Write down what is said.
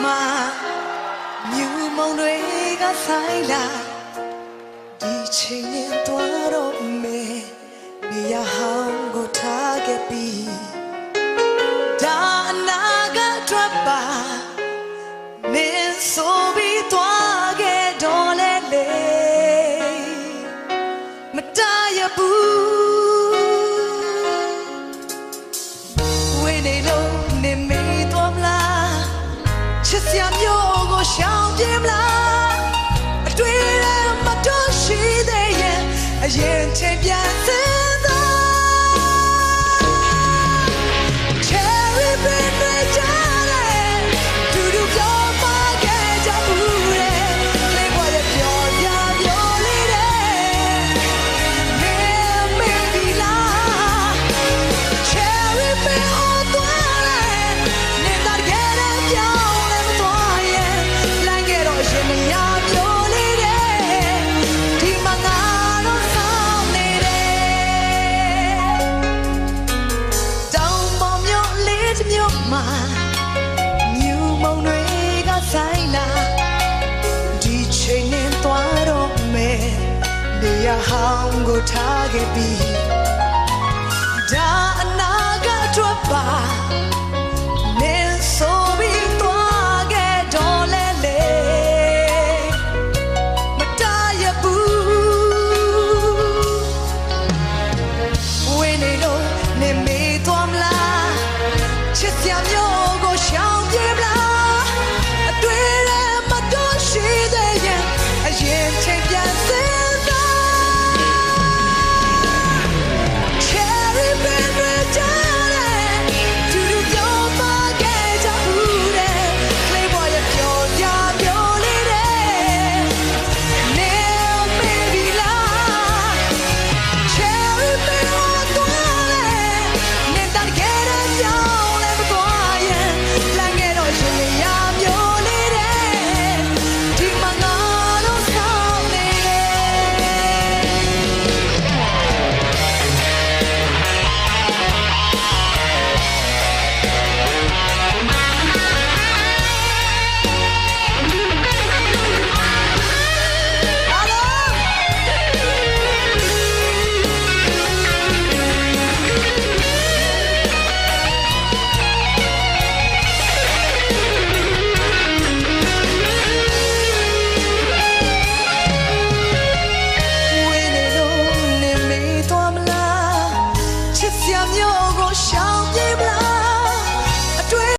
မှာမြူမုံတွေကဆိုင်လာဒီချိန်နဲ့သွားတော့မယ်နေရာဟောင်းကိုထားခဲ့ပြီးဒါအနာကထွက်ပါမင်းဆိုပြီးသွားခဲ့တော့လေမတရဘူးဝေးနေလို့နေမေးတော့မလားချစ်စရာမျိုးကိုရှောင်ပြေမလားအတွေ့အကြုံမတော်ရှိသေးရဲ့အရင်ချိန်ပြန်စင်သာမြူမုံတွေကဆိုင်လာဒီချိန်နဲ့သွားတော့မယ်နေရာဟောင်းကိုထားခဲ့ပြီးဒါအနာကထွက်ပါ